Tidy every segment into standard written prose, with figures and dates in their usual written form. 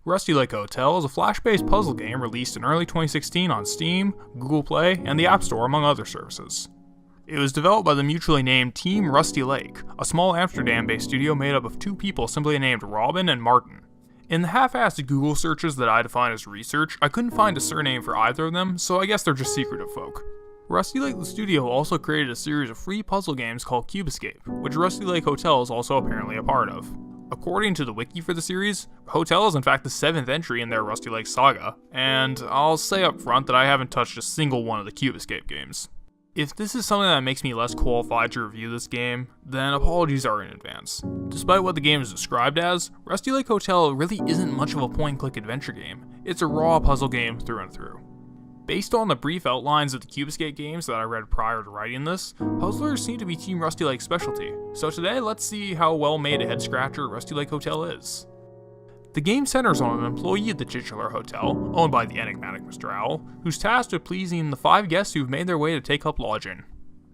Rusty Lake Hotel is a Flash-based puzzle game released in early 2016 on Steam, Google Play, and the App Store, among other services. It was developed by the mutually named Team Rusty Lake, a small Amsterdam-based studio made up of two people simply named Robin and Martin. In the half-assed Google searches that I define as research, I couldn't find a surname for either of them, so I guess they're just secretive folk. Rusty Lake the studio also created a series of free puzzle games called Cube Escape, which Rusty Lake Hotel is also apparently a part of. According to the wiki for the series, Hotel is in fact the 7th entry in their Rusty Lake saga, and I'll say up front that I haven't touched a single one of the Cube Escape games. If this is something that makes me less qualified to review this game, then apologies are in advance. Despite what the game is described as, Rusty Lake Hotel really isn't much of a point-and-click adventure game. It's a raw puzzle game through and through. Based on the brief outlines of the Cube Escape games that I read prior to writing this, puzzlers seem to be Team Rusty Lake's specialty. So today, let's see how well made a head-scratcher Rusty Lake Hotel is. The game centers on an employee at the titular hotel, owned by the enigmatic Mr. Owl, who's tasked with pleasing the 5 guests who've made their way to take up lodging.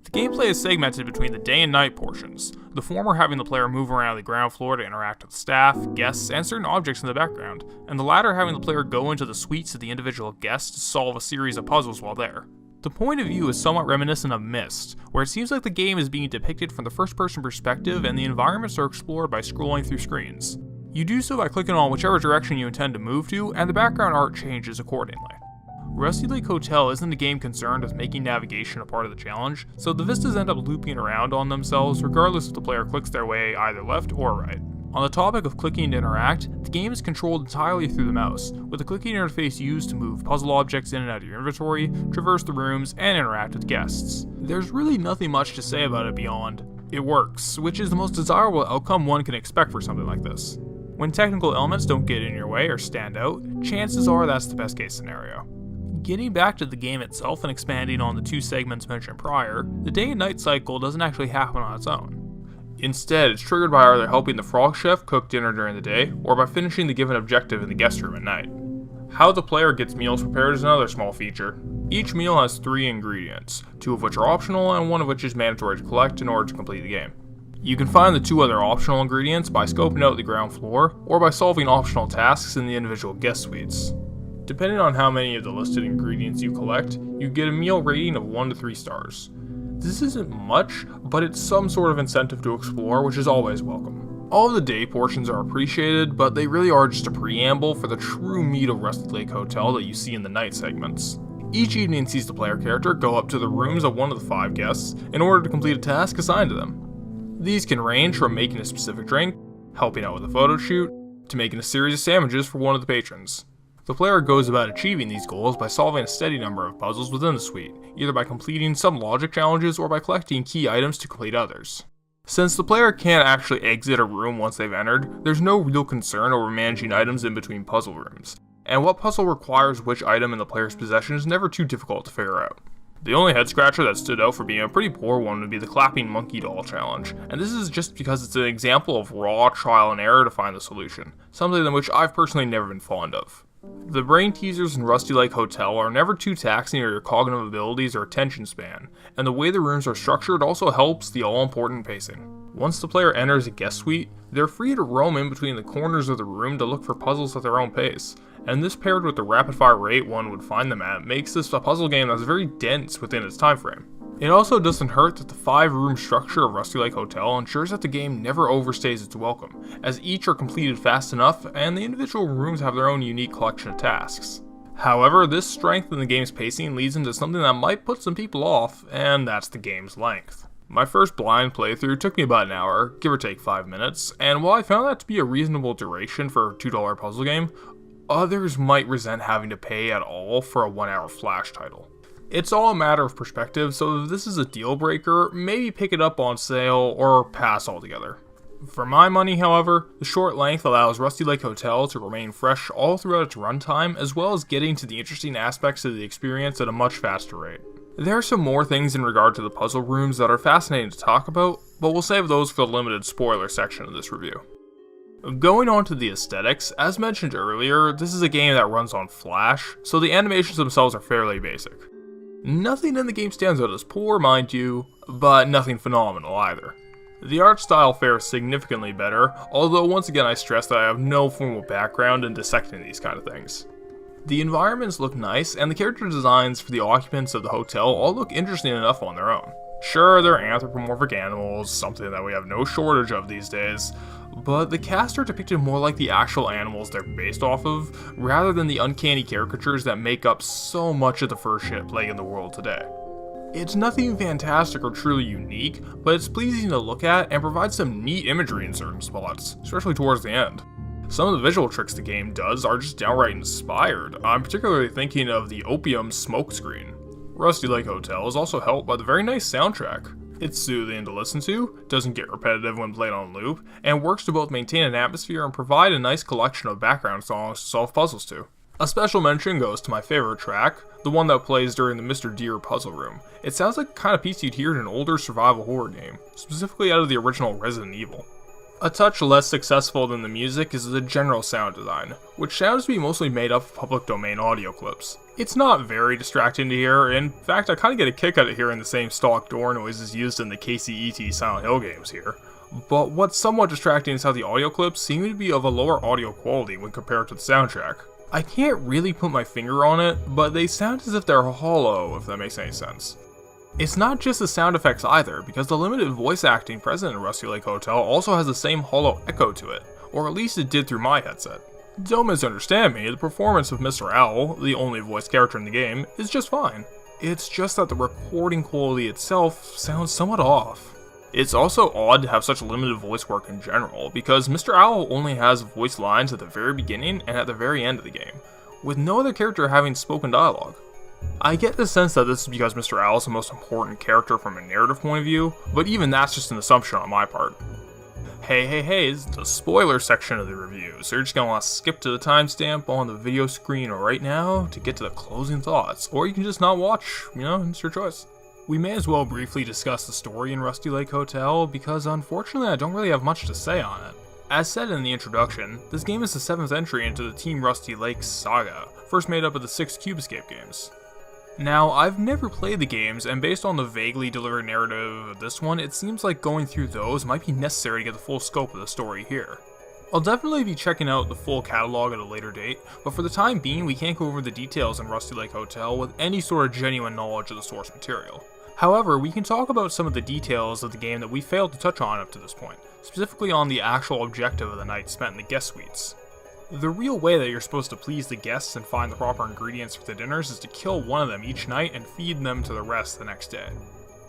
The gameplay is segmented between the day and night portions, the former having the player move around the ground floor to interact with staff, guests, and certain objects in the background, and the latter having the player go into the suites of the individual guests to solve a series of puzzles while there. The point of view is somewhat reminiscent of Myst, where it seems like the game is being depicted from the first-person perspective and the environments are explored by scrolling through screens. You do so by clicking on whichever direction you intend to move to, and the background art changes accordingly. Rusty Lake Hotel isn't a game concerned with making navigation a part of the challenge, so the vistas end up looping around on themselves regardless if the player clicks their way either left or right. On the topic of clicking to interact, the game is controlled entirely through the mouse, with the clicking interface used to move puzzle objects in and out of your inventory, traverse the rooms, and interact with guests. There's really nothing much to say about it beyond, it works, which is the most desirable outcome one can expect for something like this. When technical elements don't get in your way or stand out, chances are that's the best case scenario. Getting back to the game itself and expanding on the 2 segments mentioned prior, the day and night cycle doesn't actually happen on its own. Instead, it's triggered by either helping the frog chef cook dinner during the day, or by finishing the given objective in the guest room at night. How the player gets meals prepared is another small feature. Each meal has 3 ingredients, 2 of which are optional and 1 of which is mandatory to collect in order to complete the game. You can find the 2 other optional ingredients by scoping out the ground floor, or by solving optional tasks in the individual guest suites. Depending on how many of the listed ingredients you collect, you get a meal rating of 1 to 3 stars. This isn't much, but it's some sort of incentive to explore, which is always welcome. All of the day portions are appreciated, but they really are just a preamble for the true meat of Rusty Lake Hotel that you see in the night segments. Each evening sees the player character go up to the rooms of one of the 5 guests in order to complete a task assigned to them. These can range from making a specific drink, helping out with a photo shoot, to making a series of sandwiches for one of the patrons. The player goes about achieving these goals by solving a steady number of puzzles within the suite, either by completing some logic challenges or by collecting key items to complete others. Since the player can't actually exit a room once they've entered, there's no real concern over managing items in between puzzle rooms, and what puzzle requires which item in the player's possession is never too difficult to figure out. The only head scratcher that stood out for being a pretty poor one would be the clapping monkey doll challenge, and this is just because it's an example of raw trial and error to find the solution, something in which I've personally never been fond of. The brain teasers in Rusty Lake Hotel are never too taxing on your cognitive abilities or attention span, and the way the rooms are structured also helps the all-important pacing. Once the player enters a guest suite, they're free to roam in between the corners of the room to look for puzzles at their own pace, and this paired with the rapid-fire rate one would find them at makes this a puzzle game that's very dense within its time frame. It also doesn't hurt that the 5-room structure of Rusty Lake Hotel ensures that the game never overstays its welcome, as each are completed fast enough and the individual rooms have their own unique collection of tasks. However, this strength in the game's pacing leads into something that might put some people off, and that's the game's length. My first blind playthrough took me about an hour, give or take 5 minutes, and while I found that to be a reasonable duration for a $2 puzzle game, others might resent having to pay at all for a 1-hour Flash title. It's all a matter of perspective, so if this is a deal breaker, maybe pick it up on sale or pass altogether. For my money, however, the short length allows Rusty Lake Hotel to remain fresh all throughout its runtime, as well as getting to the interesting aspects of the experience at a much faster rate. There are some more things in regard to the puzzle rooms that are fascinating to talk about, but we'll save those for the limited spoiler section of this review. Going on to the aesthetics, as mentioned earlier, this is a game that runs on Flash, so the animations themselves are fairly basic. Nothing in the game stands out as poor, mind you, but nothing phenomenal either. The art style fares significantly better, although once again I stress that I have no formal background in dissecting these kind of things. The environments look nice, and the character designs for the occupants of the hotel all look interesting enough on their own. Sure, they're anthropomorphic animals, something that we have no shortage of these days, but the cast are depicted more like the actual animals they're based off of, rather than the uncanny caricatures that make up so much of the first ship plaguing the world today. It's nothing fantastic or truly unique, but it's pleasing to look at and provides some neat imagery in certain spots, especially towards the end. Some of the visual tricks the game does are just downright inspired. I'm particularly thinking of the Opium smoke screen. Rusty Lake Hotel is also helped by the very nice soundtrack. It's soothing to listen to, doesn't get repetitive when played on loop, and works to both maintain an atmosphere and provide a nice collection of background songs to solve puzzles to. A special mention goes to my favorite track, the one that plays during the Mr. Deer puzzle room. It sounds like the kind of piece you'd hear in an older survival horror game, specifically out of the original Resident Evil. A touch less successful than the music is the general sound design, which sounds to be mostly made up of public domain audio clips. It's not very distracting to hear, in fact I kinda get a kick out of hearing the same stock door noises used in the KCET Silent Hill games here. But what's somewhat distracting is how the audio clips seem to be of a lower audio quality when compared to the soundtrack. I can't really put my finger on it, but they sound as if they're hollow, if that makes any sense. It's not just the sound effects either, because the limited voice acting present in Rusty Lake Hotel also has the same hollow echo to it, or at least it did through my headset. Don't misunderstand me, the performance of Mr. Owl, the only voiced character in the game, is just fine. It's just that the recording quality itself sounds somewhat off. It's also odd to have such limited voice work in general, because Mr. Owl only has voice lines at the very beginning and at the very end of the game, with no other character having spoken dialogue. I get the sense that this is because Mr. Owl is the most important character from a narrative point of view, but even that's just an assumption on my part. Hey, this is the spoiler section of the review, so you're just gonna want to skip to the timestamp on the video screen right now to get to the closing thoughts, or you can just not watch, it's your choice. We may as well briefly discuss the story in Rusty Lake Hotel, because unfortunately I don't really have much to say on it. As said in the introduction, this game is the 7th entry into the Team Rusty Lake saga, first made up of the 6 Cube Escape games. Now, I've never played the games, and based on the vaguely delivered narrative of this one, it seems like going through those might be necessary to get the full scope of the story here. I'll definitely be checking out the full catalog at a later date, but for the time being we can't go over the details in Rusty Lake Hotel with any sort of genuine knowledge of the source material. However, we can talk about some of the details of the game that we failed to touch on up to this point, specifically on the actual objective of the night spent in the guest suites. The real way that you're supposed to please the guests and find the proper ingredients for the dinners is to kill one of them each night and feed them to the rest the next day.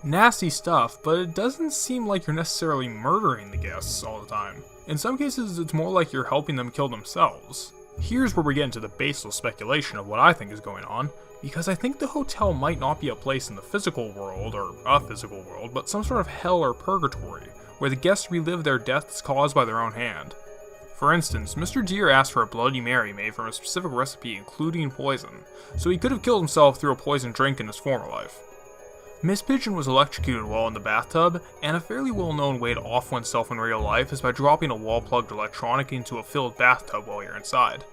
Nasty stuff, but it doesn't seem like you're necessarily murdering the guests all the time. In some cases, it's more like you're helping them kill themselves. Here's where we get into the baseless speculation of what I think is going on, because I think the hotel might not be a place in the physical world, or a physical world, but some sort of hell or purgatory, where the guests relive their deaths caused by their own hand. For instance, Mr. Deer asked for a Bloody Mary made from a specific recipe including poison, so he could have killed himself through a poisoned drink in his former life. Miss Pigeon was electrocuted while in the bathtub, and a fairly well-known way to off oneself in real life is by dropping a wall-plugged electronic into a filled bathtub while you're inside.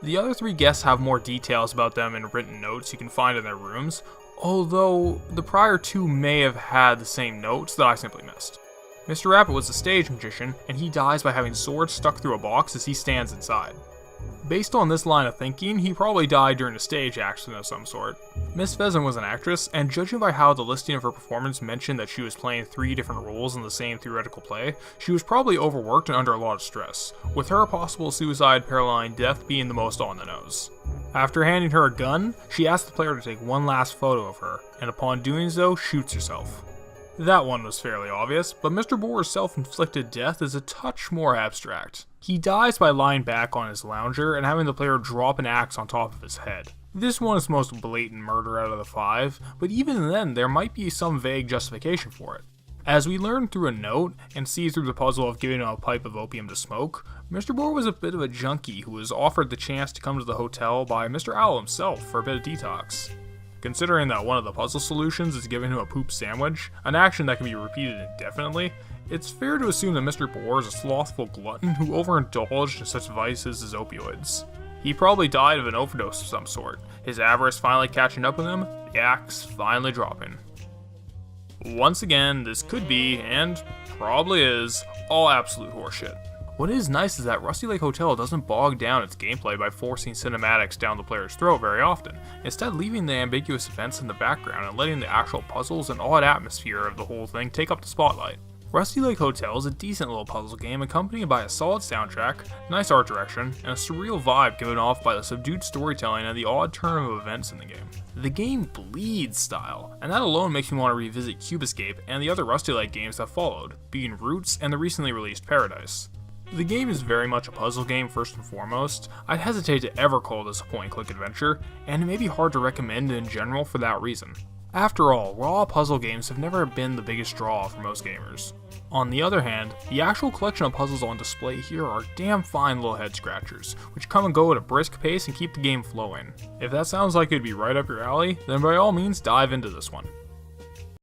The other 3 guests have more details about them in written notes you can find in their rooms, although the prior 2 may have had the same notes that I simply missed. Mr. Rabbit was a stage magician, and he dies by having swords stuck through a box as he stands inside. Based on this line of thinking, he probably died during a stage accident of some sort. Miss Pheasant was an actress, and judging by how the listing of her performance mentioned that she was playing 3 different roles in the same theoretical play, she was probably overworked and under a lot of stress, with her possible suicide, paralyzing death being the most on the nose. After handing her a gun, she asks the player to take one last photo of her, and upon doing so, shoots herself. That one was fairly obvious, but Mr. Boar's self-inflicted death is a touch more abstract. He dies by lying back on his lounger and having the player drop an axe on top of his head. This one is the most blatant murder out of the 5, but even then there might be some vague justification for it. As we learn through a note, and see through the puzzle of giving him a pipe of opium to smoke, Mr. Boar was a bit of a junkie who was offered the chance to come to the hotel by Mr. Owl himself for a bit of detox. Considering that one of the puzzle solutions is giving him a poop sandwich, an action that can be repeated indefinitely, it's fair to assume that Mr. Boar is a slothful glutton who overindulged in such vices as opioids. He probably died of an overdose of some sort, his avarice finally catching up with him, the axe finally dropping. Once again, this could be, and probably is, all absolute horseshit. What is nice is that Rusty Lake Hotel doesn't bog down its gameplay by forcing cinematics down the player's throat very often, instead leaving the ambiguous events in the background and letting the actual puzzles and odd atmosphere of the whole thing take up the spotlight. Rusty Lake Hotel is a decent little puzzle game accompanied by a solid soundtrack, nice art direction, and a surreal vibe given off by the subdued storytelling and the odd turn of events in the game. The game bleeds style, and that alone makes me want to revisit Cube Escape and the other Rusty Lake games that followed, being Roots and the recently released Paradise. The game is very much a puzzle game first and foremost. I'd hesitate to ever call this a point-and-click adventure, and it may be hard to recommend in general for that reason. After all, raw puzzle games have never been the biggest draw for most gamers. On the other hand, the actual collection of puzzles on display here are damn fine little head scratchers, which come and go at a brisk pace and keep the game flowing. If that sounds like it'd be right up your alley, then by all means dive into this one.